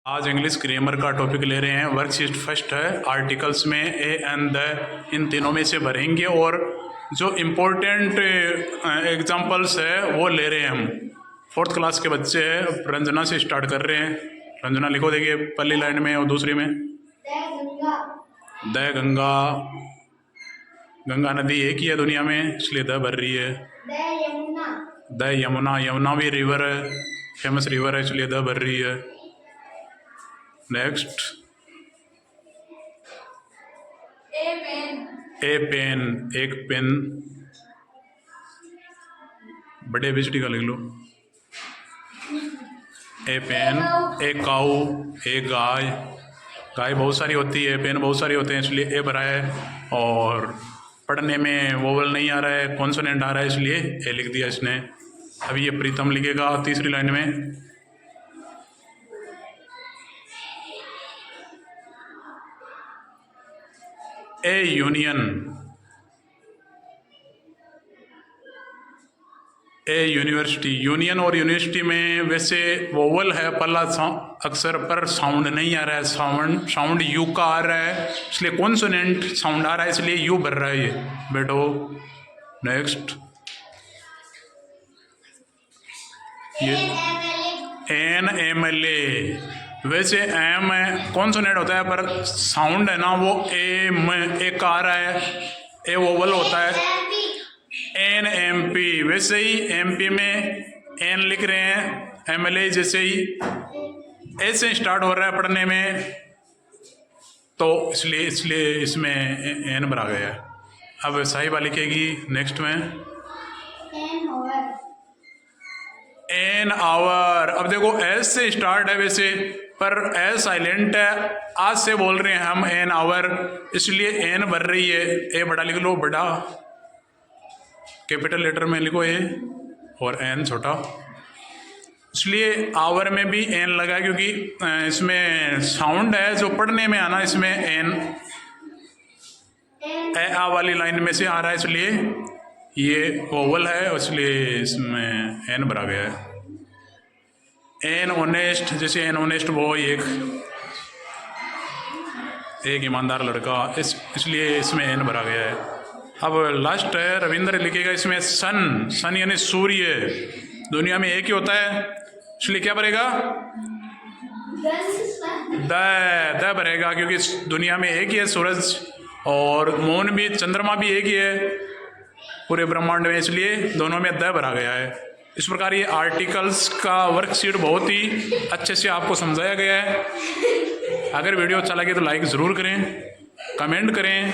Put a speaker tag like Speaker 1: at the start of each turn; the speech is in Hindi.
Speaker 1: आज इंग्लिश ग्रामर का टॉपिक ले रहे हैं। वर्कशीट फर्स्ट है, आर्टिकल्स में ए एंड द, इन तीनों में से भरेंगे और जो इम्पोर्टेंट एग्जांपल्स है वो ले रहे हैं हम। फोर्थ क्लास के बच्चे हैं, रंजना से स्टार्ट कर रहे हैं। रंजना लिखो, देखिए पहली लाइन में और दूसरी में। द गंगा, गंगा नदी एक ही है दुनिया में, इसलिए द भर रही है। द यमुना, यमुना भी रिवर है, फेमस रिवर है, इसलिए द भर रही है। नेक्स्ट, ए पेन, एक पेन, बड़े बिजली का लिख लो। ए पेन, ए काऊ, एक गाय, गाय बहुत सारी होती है, पेन बहुत सारी होते हैं, इसलिए ए भरा है। और पढ़ने में वोवल नहीं आ रहा है, कॉन्सोनेंट आ रहा है, इसलिए ए लिख दिया इसने। अभी ये प्रीतम लिखेगा तीसरी लाइन में। A union, A university, union और यूनिवर्सिटी में वैसे वोवल है पहला अक्षर पर साउंड नहीं आ रहा है, साउंड यू का आ रहा है, इसलिए कॉन्सोनेंट साउंड आ रहा है, इसलिए यू भर रहा है ये बेटो। नेक्स्ट, ये एन एम एल ए, वैसे एम कॉन्सोनेंट होता है पर साउंड है ना वो एम, एक आ रहा है, ए वोवल होता है। एन एम पी, वैसे ही एम पी में एन लिख रहे हैं, एम एल ए जैसे ही ऐसे स्टार्ट हो रहा है पढ़ने में, तो इसलिए इसमें एन भरा गया है। अब साहिबा लिखेगी नेक्स्ट में एन आवर। अब देखो एस से स्टार्ट है वैसे, पर एस साइलेंट है, आज से बोल रहे हैं हम एन आवर, इसलिए एन भर रही है। ए बड़ा लिख लो, बड़ा कैपिटल लेटर में लिखो ए, और एन छोटा, इसलिए आवर में भी एन लगा, क्योंकि इसमें साउंड है जो पढ़ने में आना, इसमें एन ए आ वाली लाइन में से आ रहा है, इसलिए ये ओवल है, इसलिए इसमें एन भरा गया है। एन ऑनेस्ट, जैसे एन ऑनेस्ट बॉय, एक ईमानदार लड़का, इसलिए इसमें एन भरा गया है। अब लास्ट है, रविंद्र लिखेगा इसमें सन, सन यानी सूर्य, दुनिया में एक ही होता है, इसलिए क्या भरेगा, द भरेगा, क्योंकि दुनिया में एक ही है सूरज, और मून भी, चंद्रमा भी एक ही है पूरे ब्रह्मांड में, इसलिए दोनों में द भरा गया है। इस प्रकार ये आर्टिकल्स का वर्कशीट बहुत ही अच्छे से आपको समझाया गया है। अगर वीडियो अच्छा लगे तो लाइक ज़रूर करें, कमेंट करें